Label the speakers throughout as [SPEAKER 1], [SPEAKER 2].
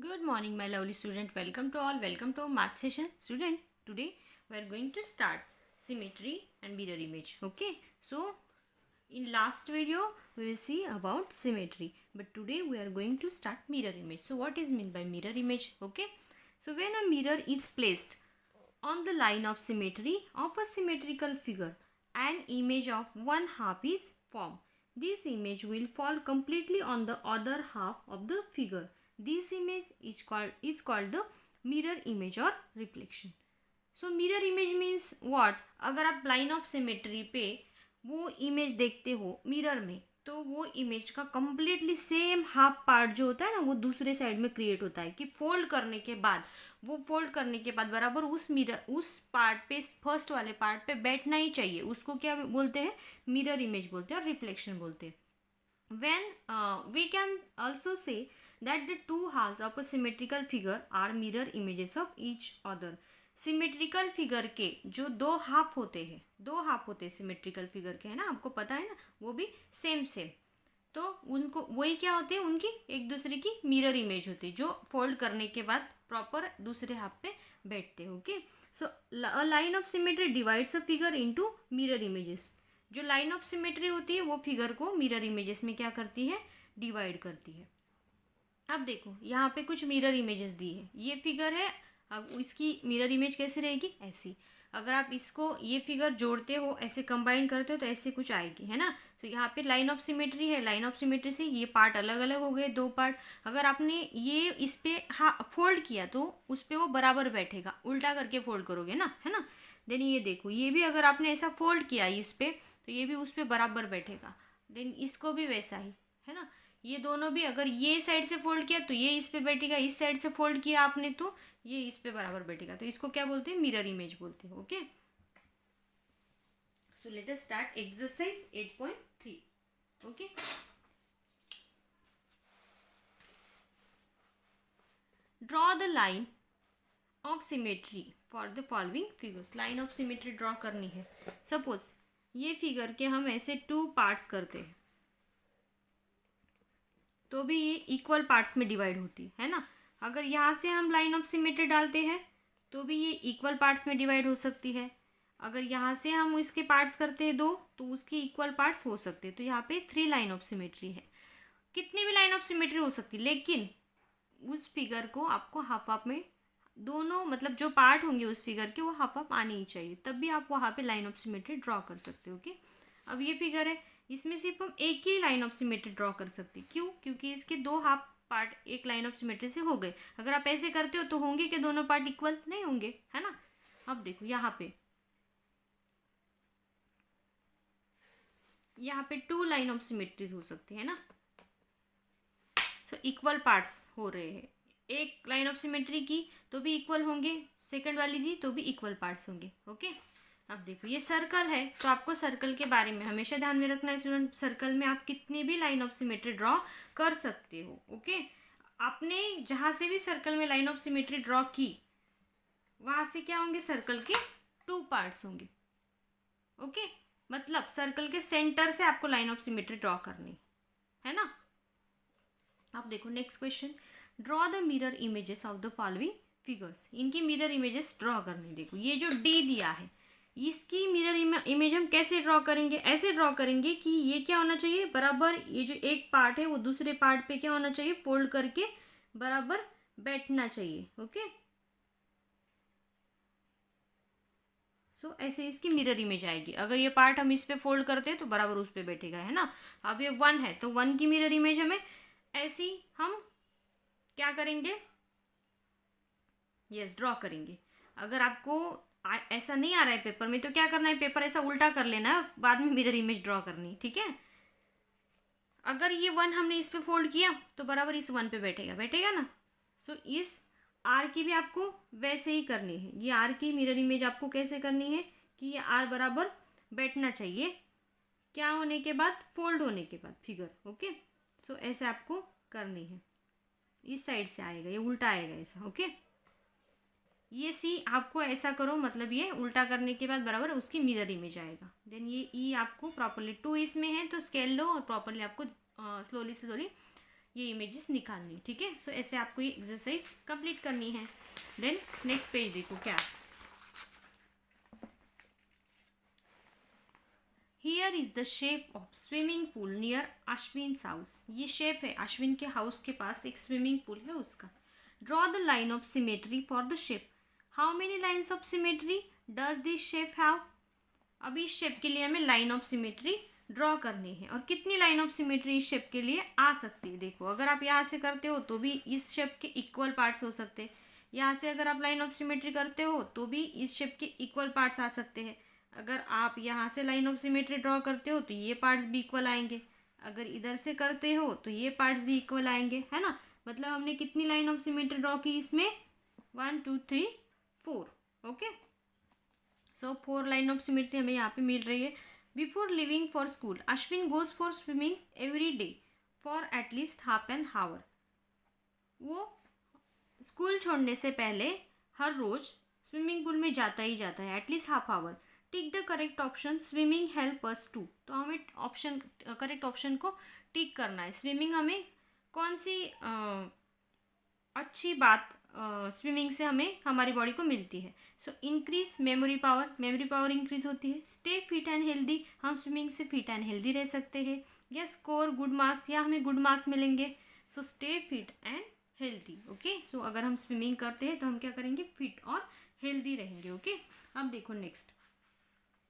[SPEAKER 1] Good morning, my lovely student. Welcome to all. Welcome to our math session. Student, today we are going to start symmetry and mirror image. Okay. So, in last video, we will see about symmetry. But today we are going to start mirror image. So, what is meant by mirror image? Okay. So, when a mirror is placed on the line of symmetry of a symmetrical figure, an image of one half is formed. This image will fall completely on the other half of the figure. This image is called the mirror image or reflection. So mirror image means what, अगर आप line of symmetry पे वो image देखते हो mirror में तो वो image का कम्प्लीटली सेम हाफ पार्ट जो होता है ना वो दूसरे साइड में क्रिएट होता है कि फोल्ड करने के बाद बराबर उस मिरर उस पार्ट पे फर्स्ट वाले पार्ट पे बैठना ही चाहिए. उसको क्या बोलते हैं? मिरर इमेज बोलते हैं और रिफ्लेक्शन बोलते हैं. When we can also say that the two halves of a symmetrical figure are mirror images of each other. Symmetrical figure के जो दो हाफ होते हैं सिमेट्रिकल फिगर के, है ना, आपको पता है ना, वो भी सेम तो उनको वही क्या होते हैं, उनकी एक दूसरे की मिरर इमेज होती है जो फोल्ड करने के बाद प्रॉपर दूसरे हाफ पे बैठते हैं. Okay. So a line of symmetry divides a figure into mirror images. जो लाइन ऑफ सिमेट्री होती है वो फिगर को मिरर इमेजेस में क्या करती है? डिवाइड करती है. अब देखो यहाँ पे कुछ मिरर इमेजेस दी है. ये फिगर है. अब इसकी मिरर इमेज कैसे रहेगी? ऐसी. अगर आप इसको ये फिगर जोड़ते हो, ऐसे कंबाइन करते हो तो ऐसे कुछ आएगी, है ना. तो यहाँ पे लाइन ऑफ सिमेट्री है. लाइन ऑफ सिमेट्री से ये पार्ट अलग अलग हो गए, दो पार्ट. अगर आपने ये इस पे फोल्ड किया तो उस पर वो बराबर बैठेगा. उल्टा करके फोल्ड करोगे ना, है ना. देन ये देखो, ये भी अगर आपने ऐसा फोल्ड किया इस पे तो ये भी उस पर बराबर बैठेगा. देन इसको भी वैसा ही, है ना. ये दोनों भी अगर ये साइड से फोल्ड किया तो ये इस पे बैठेगा, इस साइड से फोल्ड किया आपने तो ये इस पे बराबर बैठेगा. तो इसको क्या बोलते हैं? मिरर इमेज बोलते हैं. Okay. So let us start exercise 8.3. Okay. Draw the line of symmetry for the following figures. Line of symmetry draw करनी है. सपोज ये फिगर के हम ऐसे टू पार्ट्स करते हैं तो भी ये इक्वल पार्ट्स में डिवाइड होती है ना. अगर यहाँ से हम लाइन ऑफ सिमेट्री डालते हैं तो भी ये इक्वल पार्ट्स में डिवाइड हो सकती है. अगर यहाँ से हम इसके पार्ट्स करते हैं दो तो उसकी इक्वल पार्ट्स हो सकते हैं. तो यहाँ पे 3 लाइन ऑफ सिमेट्री है. कितनी भी लाइन ऑफ सिमेट्री हो सकती है, लेकिन उस फिगर को आपको हाफ हाफ में दोनों, मतलब जो पार्ट होंगे उस फिगर के वो हाफ हाफ आने ही चाहिए, तब भी आप वहाँ पे लाइन ऑफ सिमेट्री ड्रॉ कर सकते हो. ओके. अब ये फिगर है, इसमें सिर्फ हम एक ही लाइन ऑफ सिमेट्री ड्रॉ कर सकते. क्यों? क्योंकि इसके दो हाफ पार्ट एक लाइन ऑफ सिमेट्री से हो गए. अगर आप ऐसे करते हो तो होंगे कि दोनों पार्ट इक्वल नहीं होंगे, है ना. अब देखो यहाँ पे 2 लाइन ऑफ सिमेट्रीज हो सकती है ना. सो इक्वल पार्ट्स हो रहे हैं. एक लाइन ऑफ सिमेट्री की तो भी इक्वल होंगे, सेकंड वाली दी तो भी इक्वल पार्ट्स होंगे. ओके. अब देखो ये सर्कल है तो आपको सर्कल के बारे में हमेशा ध्यान में रखना है स्टूडेंट. सर्कल में आप कितनी भी लाइन ऑफ सिमेट्री ड्रॉ कर सकते हो. ओके. आपने जहाँ से भी सर्कल में लाइन ऑफ सिमेट्री ड्रॉ की वहाँ से क्या होंगे? सर्कल के 2 पार्ट्स होंगे. ओके. मतलब सर्कल के सेंटर से आपको लाइन ऑफ सिमेट्री ड्रॉ करनी है ना. अब देखो next question. Draw the mirror images of the following figures. इनकी मिरर इमेजेस ड्रॉ करनी. देखो ये जो डी दिया है इसकी मिरर इमेज हम कैसे ड्रॉ करेंगे? ऐसे ड्रॉ करेंगे कि ये क्या होना चाहिए? बराबर ये जो एक पार्ट है वो दूसरे पार्ट पे क्या होना चाहिए? फोल्ड करके बराबर बैठना चाहिए. ओके. सो ऐसे इसकी मिरर इमेज आएगी. अगर ये पार्ट हम इस पे फोल्ड करते हैं तो बराबर उस पे बैठेगा, है ना. अब ये 1 है तो 1 की मिरर इमेज हमें ऐसी हम क्या करेंगे? यस, ड्रॉ करेंगे. अगर आपको ऐसा नहीं आ रहा है पेपर में तो क्या करना है? पेपर ऐसा उल्टा कर लेना है, बाद में मिरर इमेज ड्रॉ करनी. ठीक है. अगर ये 1 हमने इस पे फोल्ड किया तो बराबर इस 1 पे बैठेगा ना. सो इस आर की भी आपको वैसे ही करनी है. ये आर की मिरर इमेज आपको कैसे करनी है कि ये आर बराबर बैठना चाहिए क्या होने के बाद? फोल्ड होने के बाद फिगर. ओके. सो ऐसे आपको करनी है. इस साइड से आएगा, ये उल्टा आएगा ऐसा. ओके. ये सी आपको ऐसा करो, मतलब ये उल्टा करने के बाद बराबर उसकी मिरर इमेज आएगा. देन ये ई आपको प्रॉपरली 2 इसमें है तो स्केल लो और प्रॉपरली आपको स्लोली ये इमेजेस निकालनी, ठीक है। सो ऐसे आपको ये एक्सरसाइज कंप्लीट करनी है। देन नेक्स्ट पेज देखो क्या, here is the shape of swimming pool near Ashwin's house. ये शेप है अश्विन के हाउस के पास एक स्विमिंग पूल है उसका। Draw the line of symmetry for the shape. How many lines of symmetry does this shape have. अभी इस शेप के लिए हमें लाइन ऑफ सिमेट्री ड्रॉ करनी है, और कितनी लाइन ऑफ सिमेट्री इस शेप के लिए आ सकती है। देखो अगर आप यहाँ से करते हो तो भी इस शेप के इक्वल पार्ट्स हो सकते हैं, यहाँ से अगर आप लाइन ऑफ सिमेट्री करते हो तो भी इस शेप के इक्वल पार्ट्स आ सकते हैं। अगर आप यहाँ से लाइन ऑफ सिमेट्री ड्रॉ करते हो तो ये पार्ट्स भी इक्वल आएंगे, अगर इधर से करते हो तो ये पार्ट्स भी इक्वल आएंगे, है ना। मतलब हमने कितनी लाइन ऑफ सिमेट्री ड्रॉ की इसमें, 1 2 3 4, okay. So 4 line of symmetry हमें यहाँ पे मिल रही है। Before living for school Ashwin goes for swimming every day for at least half an hour. वो स्कूल छोड़ने से पहले हर रोज स्विमिंग पूल में जाता ही जाता है, at least half hour. Tick the correct option, swimming help us to. तो हमें ऑप्शन करेक्ट ऑप्शन को टिक करना है। स्विमिंग हमें कौन सी अच्छी बात स्विमिंग से हमें हमारी बॉडी को मिलती है। So increase memory power, memory power increase होती है। स्टे फिट एंड हेल्दी, हम स्विमिंग से फिट एंड हेल्दी रह सकते हैं। या स्कोर गुड मार्क्स, या हमें गुड मार्क्स मिलेंगे। So stay fit and healthy, okay. So अगर हम स्विमिंग करते हैं तो हम क्या करेंगे, फिट और हेल्दी रहेंगे, ओके। अब देखो next,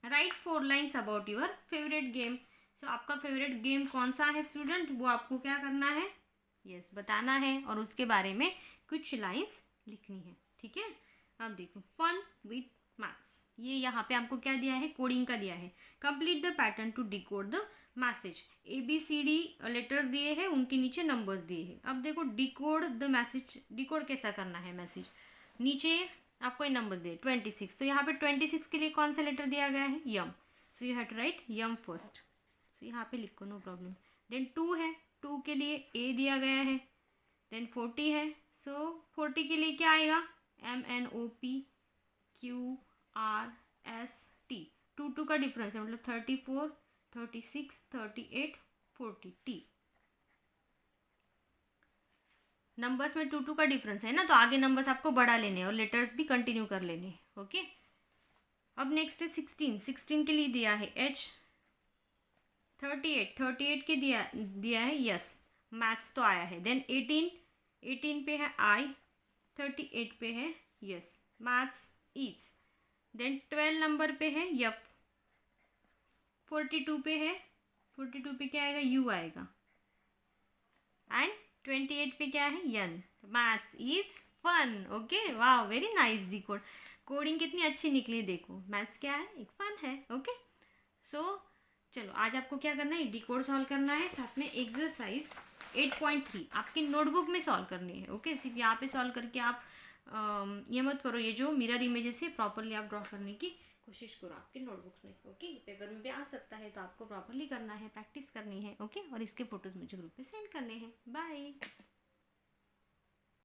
[SPEAKER 1] write 4 lines about your favourite game. So आपका फेवरेट गेम कौन सा है स्टूडेंट, वो आपको क्या करना है, यस बताना है, और उसके बारे में कुछ लाइन्स लिखनी है, ठीक है। अब देखो, फन विथ मैथ्स, ये यहाँ पे आपको क्या दिया है, कोडिंग का दिया है। Complete the pattern to decode the message. ABCD letters दिए हैं, उनके नीचे नंबर्स दिए हैं। अब देखो डिकोड द मैसेज, डिकोड कैसा करना है मैसेज। नीचे आपको ये नंबर्स दिए 26, तो यहाँ पे 26 के लिए कौन सा लेटर दिया गया है, M. So you have to write M first. सो यहाँ पे लिखो, नो प्रॉब्लम। देन 2 है, 2 के लिए A दिया गया है। देन 40 है, सो 40 के लिए क्या आएगा, MNOPQRST। 2 का डिफरेंस है, मतलब 34 36 38 40 T। नंबर्स में 2 का डिफरेंस है ना, तो आगे नंबर्स आपको बढ़ा लेने हैं और लेटर्स भी कंटिन्यू कर लेने हैं, ओके। अब नेक्स्ट है 16 के लिए दिया है H। 38 के दिया है यस, मैथ्स तो आया है। देन 18 पे है I, 38 पे है यस, मैथ्स ईच। देन 12 नंबर पे है यफ। 42 पे है, 42 पे क्या आएगा, यू आएगा। एंड 28 पे क्या है, N. Maths is fun, okay. वाह, वेरी नाइस डिकोड। कोडिंग कितनी अच्छी निकली, देखो मैथ्स क्या है, एक फन है, ओके। सो चलो आज आपको क्या करना है, डिकोड सॉल्व करना है, साथ में एक्सरसाइज 8.3 आपकी नोटबुक में सॉल्व करनी है, ओके। सिर्फ यहाँ पे सॉल्व करके आप ये मत करो, ये जो मिरर इमेजेस है प्रॉपरली आप ड्रॉ करने की कोशिश करो आपके नोटबुक्स में, ओके। पेपर में भी आ सकता है, तो आपको प्रॉपरली करना है, प्रैक्टिस करनी है, ओके। और इसके फोटोज मुझे ग्रुप पे सेंड करने हैं। बाय।